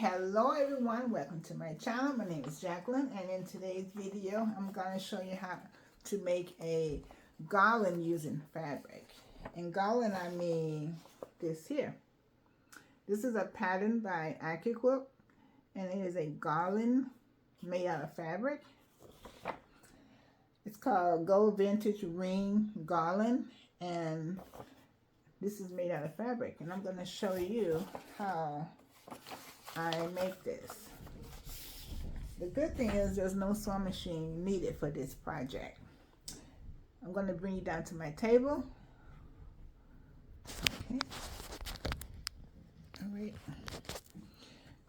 Hello everyone, welcome to my channel. My name is Jacqueline, and in today's video I'm going to show you how to make a garland using fabric. And garland, I mean this here. This is a pattern by Precut, and it is a garland made out of fabric. It's called Gold Vintage Ring Garland, and this is made out of fabric, and I'm going to show you how I make this. The good thing is there's no sewing machine needed for this project. I'm going to bring you down to my table. Okay. All right.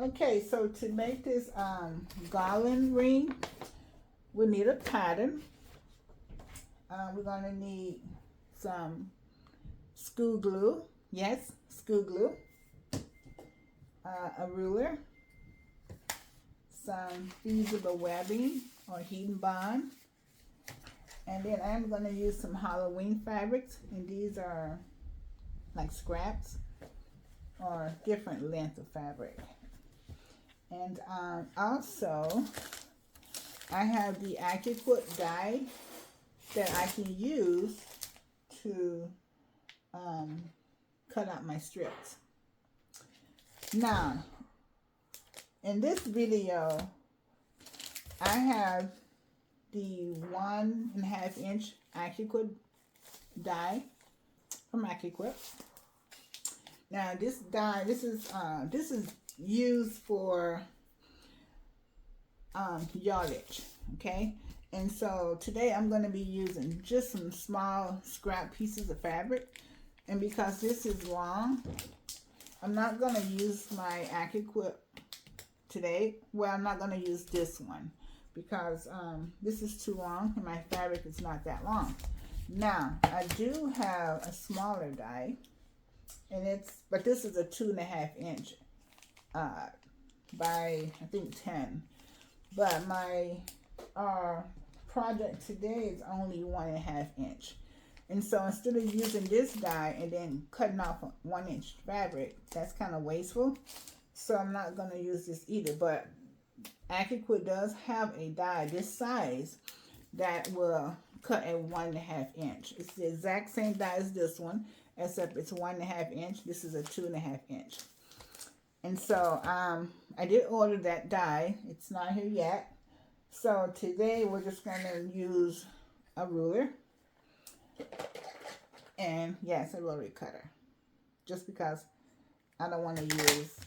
Okay, so to make this garland ring, we need a pattern. We're going to need some school glue. Yes, school glue. A ruler, some fusible webbing or heat bond, and then I'm going to use some Halloween fabrics, and these are like scraps or different length of fabric. And also I have the Precut die that I can use to cut out my strips. Now, in this video, I have the 1.5 inch Precut die from Precut. Now, this die, this is used for yardage, okay? And so today I'm going to be using just some small scrap pieces of fabric, and because this is long, I'm not going to use my Precut today. Well, I'm not going to use this one because this is too long and my fabric is not that long. Now, I do have a smaller die, and but this is a 2.5 inch by I think 10. But my project today is only 1.5 inch. And so instead of using this die and then cutting off 1 inch fabric, that's kind of wasteful. So I'm not going to use this either. But Precut does have a die this size that will cut at 1.5 inch. It's the exact same die as this one, except it's 1.5 inch. This is a 2.5 inch. And so I did order that die. It's not here yet. So today we're just going to use a ruler. And yes, a rotary cutter, just because I don't want to use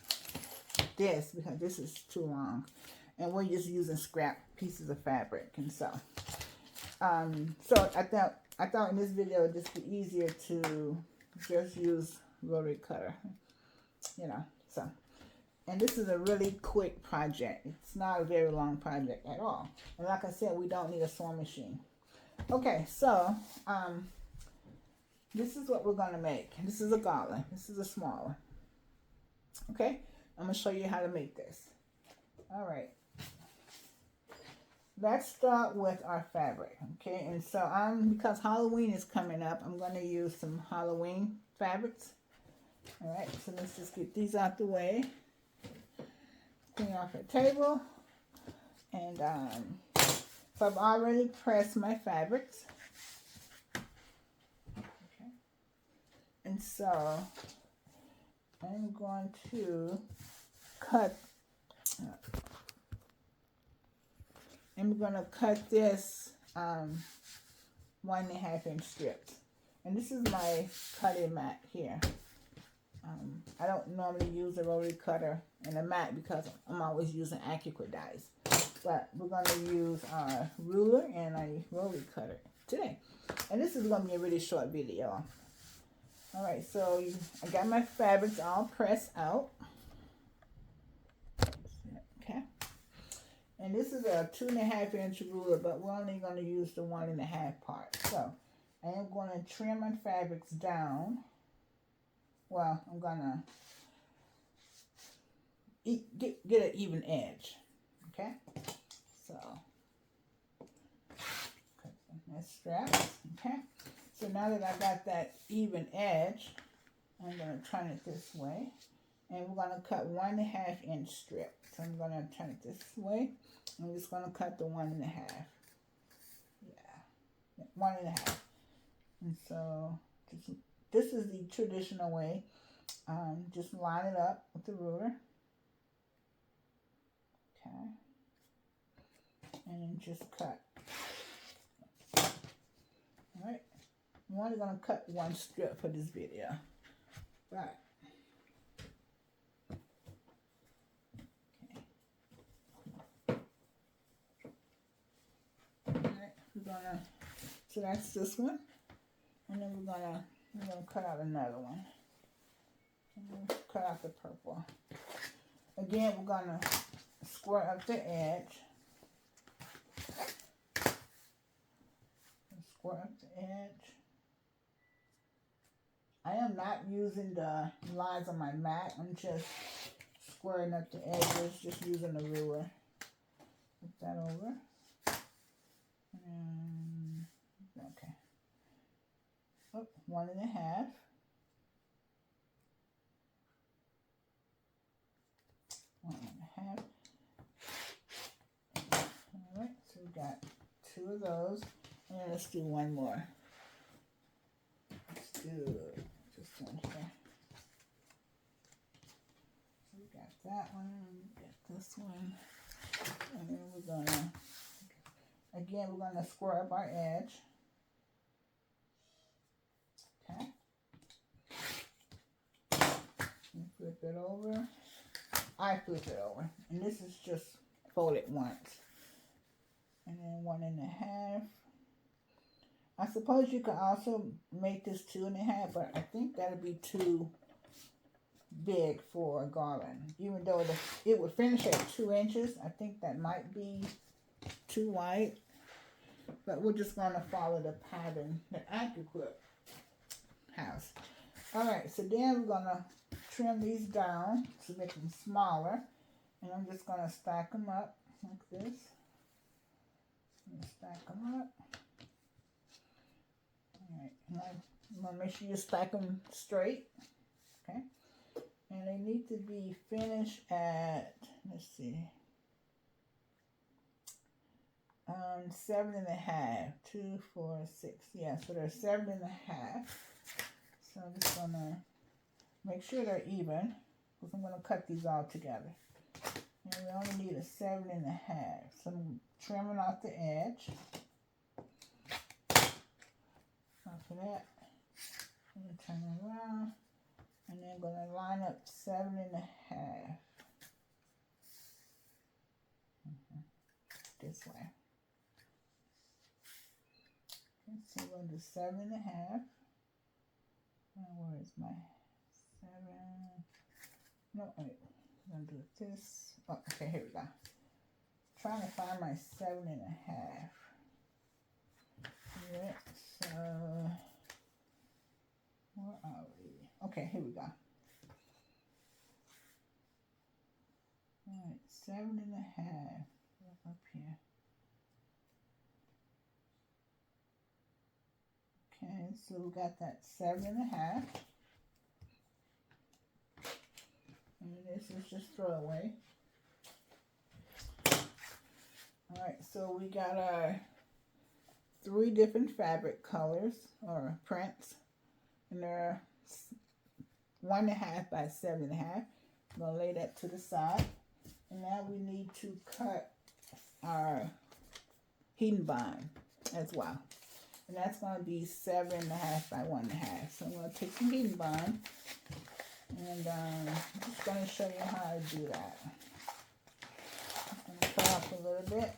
this because this is too long, and we're just using scrap pieces of fabric. And so so I thought in this video it'd just be easier to just use rotary cutter, you know. So, and this is a really quick project. It's not a very long project at all, and like I said, we don't need a sewing machine. Okay, so this is what we're going to make. This is a garland. This is a small one. Okay, I'm going to show you how to make this. All right. Let's start with our fabric. Okay, and so because Halloween is coming up, I'm going to use some Halloween fabrics. All right, so let's just get these out the way. Clean off the table. And so I've already pressed my fabrics. Okay. And so I'm going to cut this 1.5 inch strips. And this is my cutting mat here. I don't normally use a rotary cutter and a mat because I'm always using Precut dies. But we're going to use our ruler and a rotary cutter today. And this is going to be a really short video. Alright, so I got my fabrics all pressed out. Okay. And this is a 2.5 inch ruler, but we're only going to use the 1.5 part. So I am going to trim my fabrics down. Well, I'm going to get an even edge. Okay. So cut some nice straps. Okay. So now that I got that even edge, I'm going to turn it this way. And we're going to cut 1.5 inch strip. So I'm going to turn it this way. I'm just going to cut the 1.5. Yeah, 1.5. And so this is the traditional way. Just line it up with the ruler. Okay. And then just cut. Alright. I'm only going to cut one strip for this video. Right. So that's this one, and then we're gonna cut out another one. And then cut out the purple. Again, we're gonna square up the edge. Square up the edge. I am not using the lines on my mat. I'm just squaring up the edges, just using the ruler. Put that over. Okay. Oh, 1.5. Alright, so we got 2 of those. And then let's do one more. Let's do this one here. So we got that one, we got this one. And then we're gonna, again, we're gonna square up our edge. Okay. And flip it over. I flip it over. And this is just folded once. And then 1.5. I suppose you could also make this 2.5, but I think that'd be too big for a garland. Even though it would finish at 2 inches, I think that might be too wide. But we're just going to follow the pattern that Precut has. Alright, so then we're going to trim these down to make them smaller. And I'm just going to stack them up like this. Stack them up. Alright, I'm going to make sure you stack them straight. Okay. And they need to be finished at, let's see, 7.5. 2, 4, 6. Yeah, so they're 7.5. So I'm just going to make sure they're even, because I'm going to cut these all together. And we only need a 7.5. So I'm trimming off the edge. After that, I'm going to turn it around. And then I'm going to line up 7.5. This way. Okay, so we're going to do 7.5. Where is my 7? No, wait. I'm going to do this. Oh, okay, here we go. Trying to find my 7.5. Yeah, so where are we? Okay, here we go. Alright, 7.5. Up here. Okay, so we got that 7.5. And this is just throwaway. Alright, so we got our 3 different fabric colors or prints. And they're 1.5 by 7.5. I'm going to lay that to the side. And now we need to cut our heating bond as well. And that's going to be 7.5 by 1.5. So I'm going to take some heating bond. And I'm just going to show you how I do that. I'm going to cut off a little bit.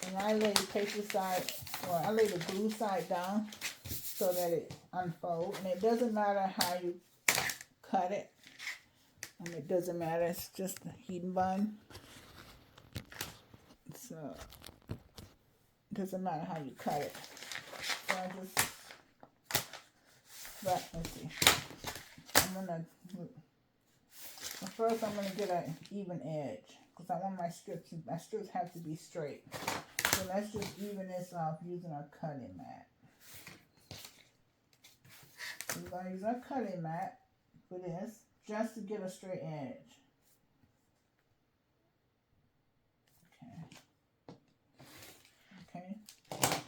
And I lay the paper side, or I lay the glue side down so that it unfolds. And it doesn't matter how you cut it. It doesn't matter, it's just the heating bond. So, it doesn't matter how you cut it. So I just, but let's see. First I'm going to get an even edge. Because I want my strips have to be straight. So let's just even this off using our cutting mat. So we're going to use our cutting mat for this. just to get a straight edge. Okay.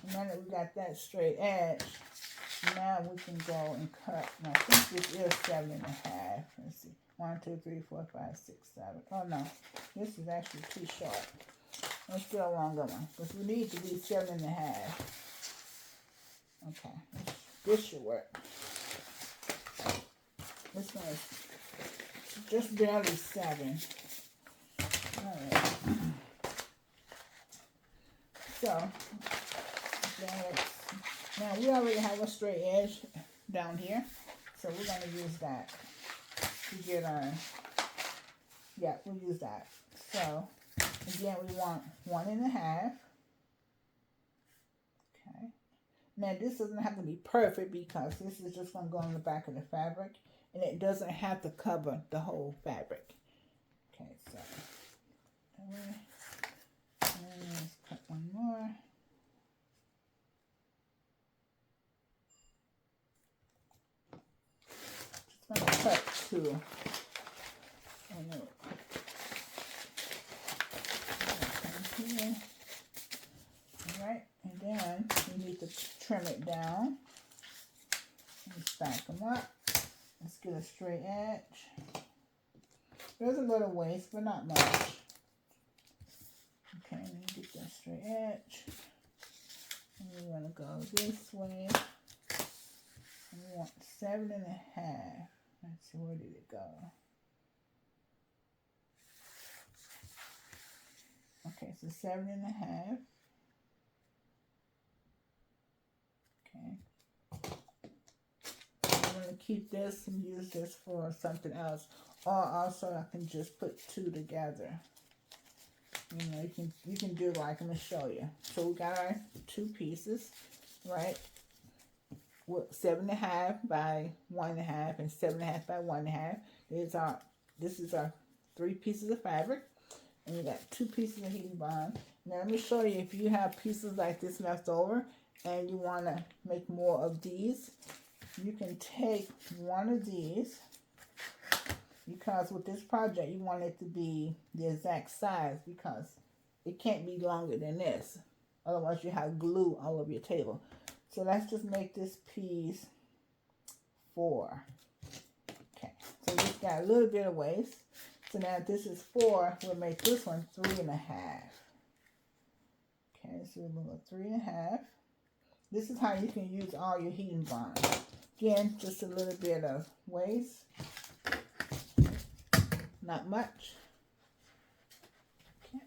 And now that we got that straight edge, now we can go and cut. And I think this is 7.5. Let's see. 1, 2, 3, 4, 5, 6, 7. Oh no, this is actually too short. Let's do a longer one because we need to be 7.5. Okay, this should work. This one is just barely 7. All right. So now we already have a straight edge down here, so we're going to use that to get our, yeah, we'll use that. So again, we want 1.5. Okay. Now this doesn't have to be perfect because this is just going to go on the back of the fabric, and it doesn't have to cover the whole fabric. Okay, so that way. And let's cut one more. Just going to cut 2. And then here. Alright, and then we need to trim it down. Let's stack them up. Let's get a straight edge. There's a little waste, but not much. Okay, let me get that straight edge. And we're going to go this way. And we want 7.5. Let's see, where did it go? Okay, so 7.5. Okay. I'm going to keep this and use this for something else. Or also I can just put 2 together. You know, you can do like I'm going to show you. So we got our 2 pieces, right? 7.5 by 1.5 and 7.5 by 1.5. This is our 3 pieces of fabric. And we got 2 pieces of heating bond. Now let me show you, if you have pieces like this left over and you want to make more of these, you can take one of these, because with this project you want it to be the exact size because it can't be longer than this. Otherwise you have glue all over your table. So let's just make this piece 4. Okay, so we just got a little bit of waste. So now if this is 4, we'll make this one 3.5. Okay, so we'll go 3.5. This is how you can use all your heating bond. Again, just a little bit of waste. Not much. Okay.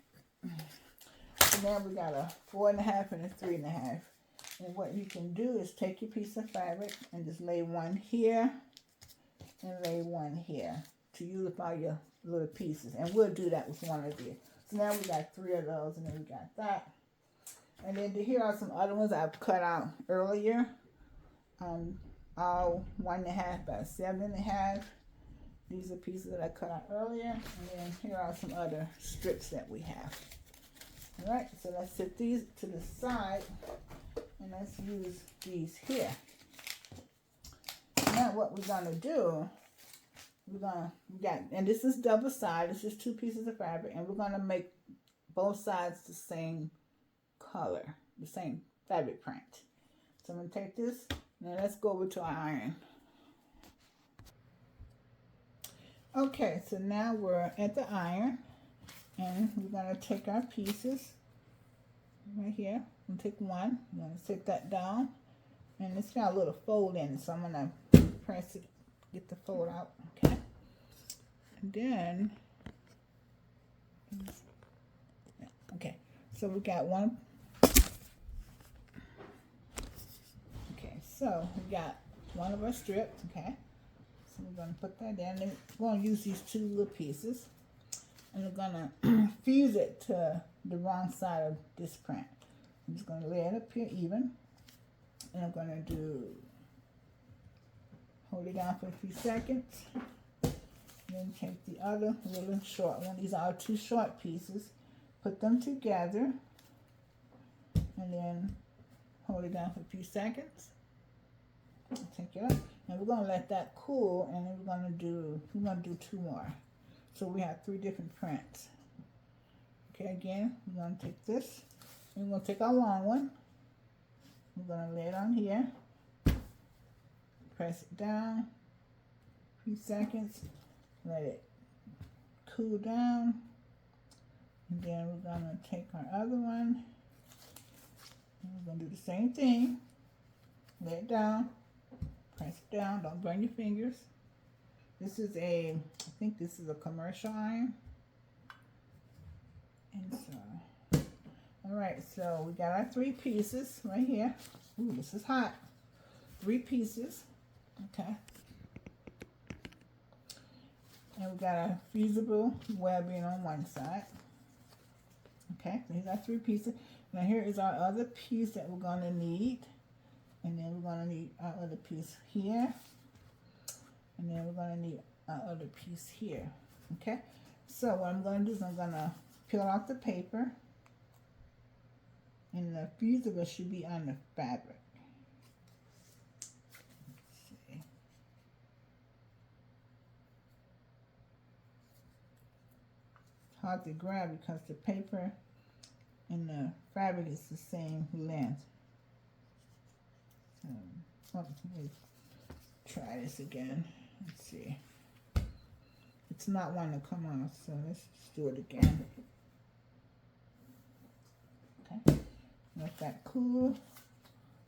So now we got a 4.5 and a 3.5. And what you can do is take your piece of fabric and just lay one here and lay one here to unify your little pieces. And we'll do that with one of these. So now we got 3 of those, and then we got that. And then here are some other ones I've cut out earlier. All 1.5 by 7.5. These are pieces that I cut out earlier. And then here are some other strips that we have. Alright, so let's set these to the side. And let's use these here. Now what we're going to do, and this is double side, this is 2 pieces of fabric, and we're going to make both sides the same color, the same fabric print. So I'm going to take this, and let's go over to our iron. Okay, so now we're at the iron, and we're going to take our pieces right here. I'm going to take one, I'm going to set that down, and it's got a little fold in it, so I'm going to press it, get the fold out, okay? And then, okay, so we got one, okay, so we got one of our strips, okay? So we're going to put that in, and we're going to use these 2 little pieces, and we're going to fuse it to the wrong side of this print. I'm just going to lay it up here even, and I'm going to hold it down for a few seconds, then take the other little short one. These are 2 short pieces, put them together, and then hold it down for a few seconds, take it up, And we're gonna let that cool, and then we're gonna do 2 more. So we have 3 different prints. Okay, again, we're gonna take this, and we're gonna take our long one. We're gonna lay it on here, press it down, a few seconds, let it cool down, and then we're gonna take our other one, and we're gonna do the same thing. Lay it down, press it down, don't burn your fingers. This is I think this is a commercial iron. And so, all right, so we got our 3 pieces right here. Ooh, this is hot. 3 pieces, okay. And we got a fusible webbing on one side. Okay, so here's our 3 pieces. Now here is our other piece that we're gonna need. And then we're going to need our other piece here. And then we're going to need our other piece here. Okay? So what I'm going to do is I'm going to peel off the paper. And the fusible should be on the fabric. Let's see. It's hard to grab because the paper and the fabric is the same length. Let me try this again. Let's see. It's not wanting to come off, so let's just do it again. Okay. Let that cool.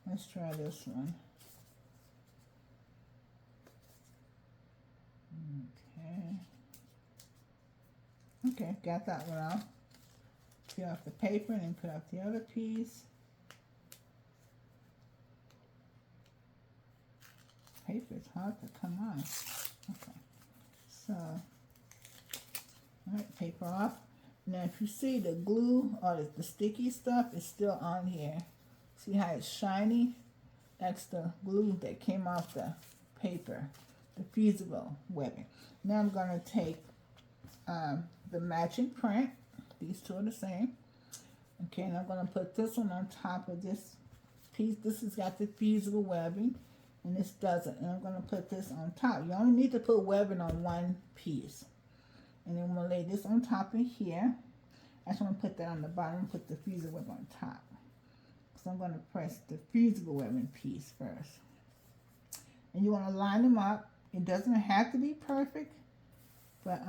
Let's try this one. Okay. Okay, got that one off. Peel off the paper and then put off the other piece. Paper is hard to come on. Okay, so all right, paper off. Now if you see the glue or the sticky stuff is still on here, see how it's shiny? That's the glue that came off the paper, the fusible webbing. Now I'm going to take the matching print. These 2 are the same. Okay, and I'm going to put this one on top of this piece. This has got the fusible webbing. And this doesn't. And I'm going to put this on top. You only need to put webbing on 1 piece. And then I'm going to lay this on top of here. I just want to put that on the bottom and put the fusible web on top. So I'm going to press the fusible webbing piece first. And you want to line them up. It doesn't have to be perfect. But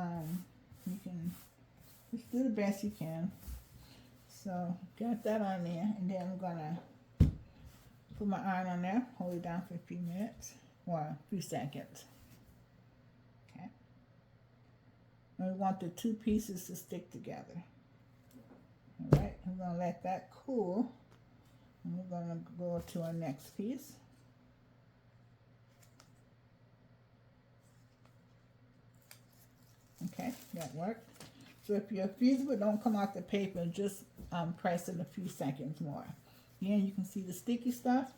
you can just do the best you can. So got that on there. And then I'm going to put my iron on there, hold it down for a few minutes, or a few seconds. Okay. And we want the 2 pieces to stick together. All right, we're going to let that cool. And we're going to go to our next piece. Okay, that worked. So if your fusible don't come off the paper, just press it a few seconds more. Again, you can see the sticky stuff.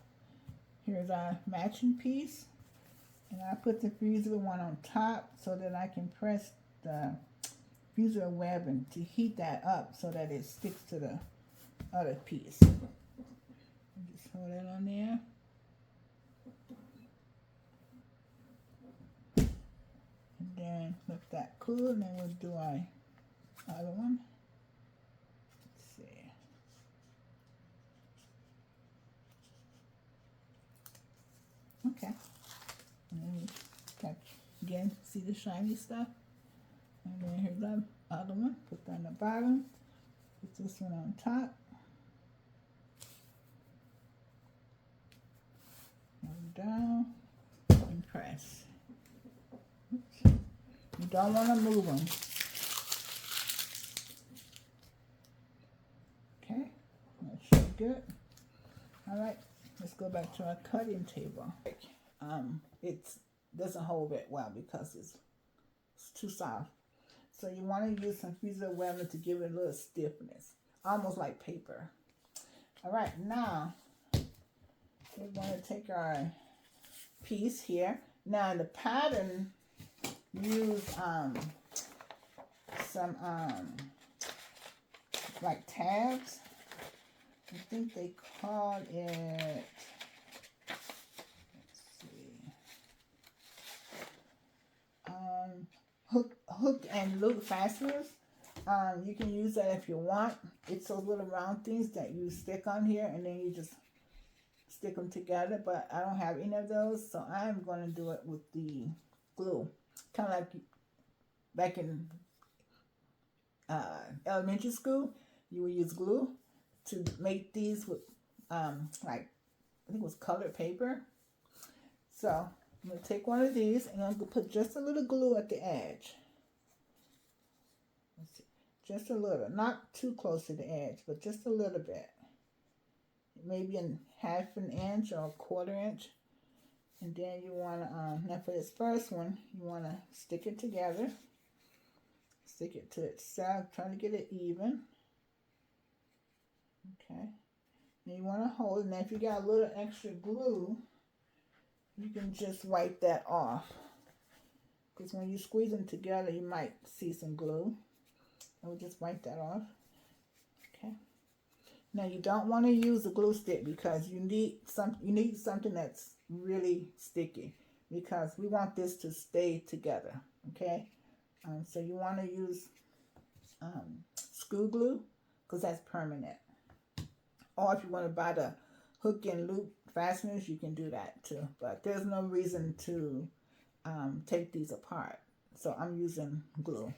Here's our matching piece. And I put the fusible one on top so that I can press the fusible webbing to heat that up so that it sticks to the other piece. Just hold that on there. And then let that cool, and then we'll do our other one. Okay, and then we catch again, see the shiny stuff, and then here's the other one, put that on the bottom, put this one on top, and down, and press. Oops. You don't want to move them. Okay, that's good. All right. Let's go back to our cutting table. It doesn't hold it well because it's too soft. So you want to use some fusible webbing to give it a little stiffness, almost like paper. All right, now we're going to take our piece here. Now the pattern use some like tabs. I think they called it, let's see, hook and loop fasteners. You can use that if you want. It's those little round things that you stick on here and then you just stick them together, but I don't have any of those, so I'm going to do it with the glue. Kind of like back in elementary school, you would use glue to make these with like, I think it was colored paper. So I'm going to take one of these and I'm going to put just a little glue at the edge. Let's see. Just a little, not too close to the edge, but just a little bit. Maybe in half an inch or a quarter inch. And then you want to, now for this first one, you want to stick it together. Stick it to itself, trying to get it even. Okay. And you want to hold it. Now if you got a little extra glue, you can just wipe that off. Because when you squeeze them together, you might see some glue. I would just wipe that off. Okay. Now you don't want to use a glue stick because you need something that's really sticky, because we want this to stay together. Okay. So you want to use screw glue because that's permanent. Or if you want to buy the hook and loop fasteners, you can do that too. But there's no reason to take these apart. So I'm using glue.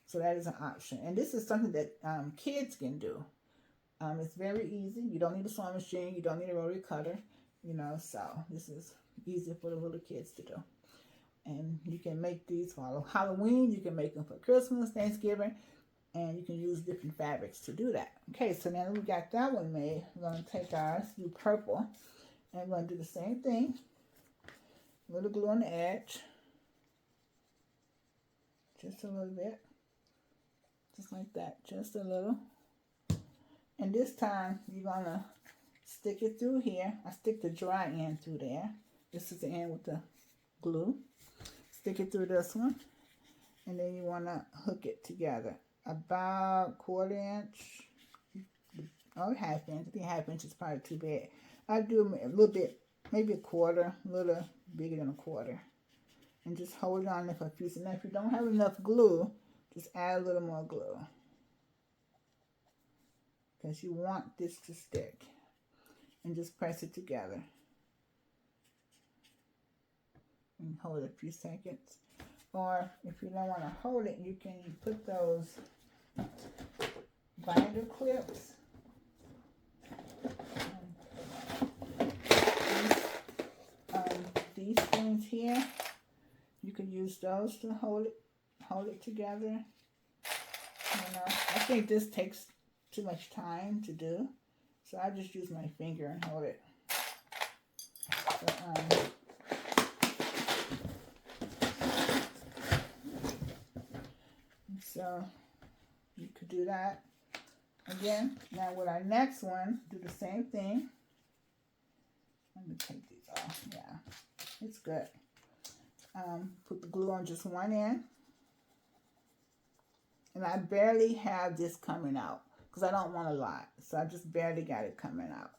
So that is an option. And this is something that kids can do. It's very easy. You don't need a sewing machine. You don't need a rotary cutter. You know, so this is easy for the little kids to do. And you can make these for Halloween. You can make them for Christmas, Thanksgiving. And you can use different fabrics to do that. Okay, so now that we got that one made, we're going to take ours, do purple. And we're going to do the same thing. A little glue on the edge. Just a little bit. Just like that. Just a little. And this time, you're going to stick it through here. I stick the dry end through there. This is the end with the glue. Stick it through this one. And then you want to hook it together. About quarter inch. Or half inch. I think half inch is probably too big. I do a little bit, maybe a quarter. A little bigger than a quarter. And just hold on there for a few seconds. Now, if you don't have enough glue, just add a little more glue. Because you want this to stick. And just press it together. And hold it a few seconds. Or if you don't want to hold it, you can put those binder clips. These things here, you can use those to hold it together. You know, I think this takes too much time to do, so I just use my finger and hold it. So you could do that again. Now with our next one, do the same thing. Let me take these off. Yeah, it's good. Put the glue on just one end. And I barely have this coming out because I don't want a lot. So I just barely got it coming out.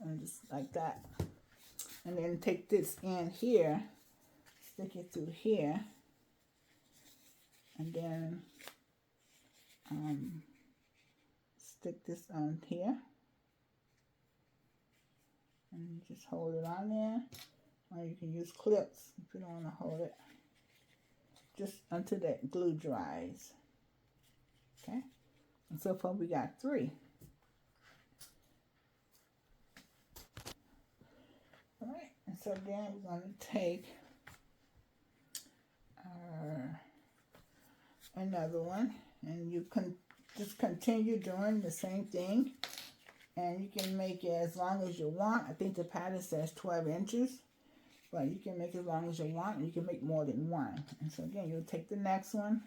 And just like that. And then take this end here, stick it through here. And then stick this on here. And just hold it on there. Or you can use clips if you don't want to hold it. Just until that glue dries. Okay? And so far we got 3. Alright, and so then we're going to take another one, and you can just continue doing the same thing, and you can make it as long as you want. I think the pattern says 12 inches, but you can make it as long as you want, and you can make more than one. And so again, you'll take the next one,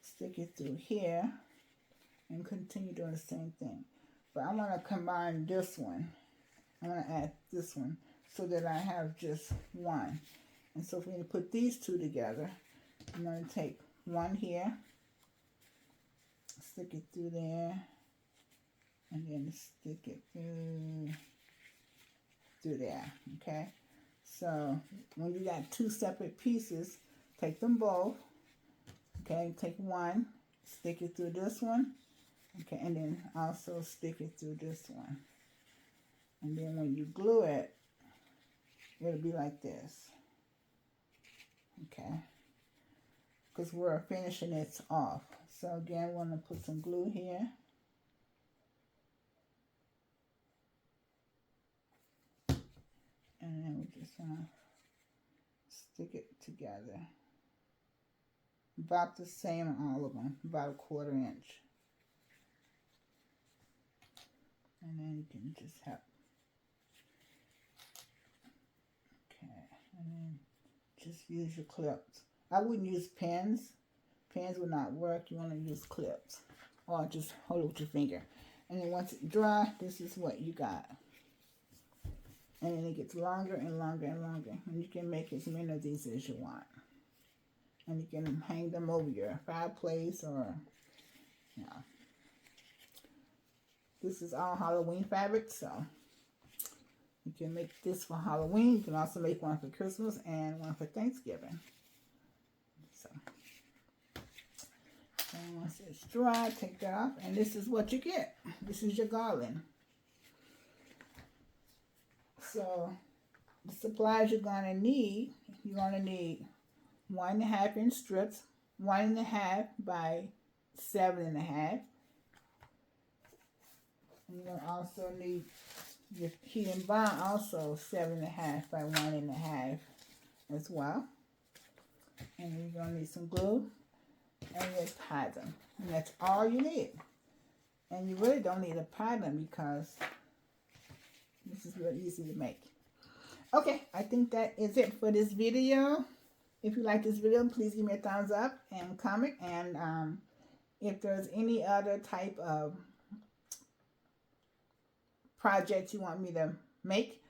stick it through here, and continue doing the same thing. But I want to combine this one. I want to add this one so that I have just one. And so if we're going to put these two together, I'm going to take one here, stick it through there, and then stick it through there, okay? So when you got 2 separate pieces, take them both, Okay, take one, stick it through this one. Okay, and then also stick it through this one. And then when you glue it, it'll be like this. Okay, because we're finishing it off. So again, we're going to put some glue here. And then we're just going to stick it together. About the same on all of them, about a 1/4 inch. And then you can just have, okay, and then just use your clips. I wouldn't use pens. Pens would not work. You want to use clips, or just hold it with your finger. And then once it's dry, this is what you got. And then it gets longer and longer and longer. And you can make as many of these as you want. And you can hang them over your fireplace or, you know. This is all Halloween fabric, so you can make this for Halloween. You can also make one for Christmas and one for Thanksgiving. So, and once it's dry, take that off, and this is what you get. This is your garland. So, the supplies you're going to need 1.5 inch strips, 1.5 by 7.5. And you'll also need your heat and bond, also 7.5 by 1.5 as well. And you're going to need some glue and your pattern. And that's all you need. And you really don't need a pattern because this is real easy to make. Okay, I think that is it for this video. If you like this video, please give me a thumbs up and comment. And if there's any other type of project you want me to make,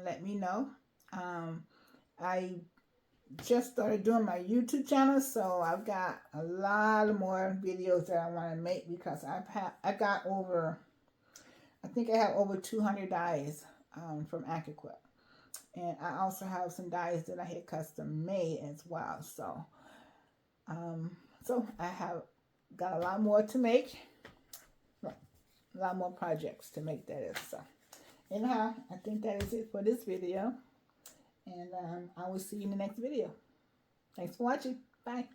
let me know. I just started doing my YouTube channel, so I've got a lot more videos that I want to make because I got over, I think I have over 200 dies from Precut. And I also have some dies that I had custom made as well. So, so I have got a lot more to make. A lot more projects to make, that is. So anyhow, I think that is it for this video, and I will see you in the next video. Thanks for watching. Bye.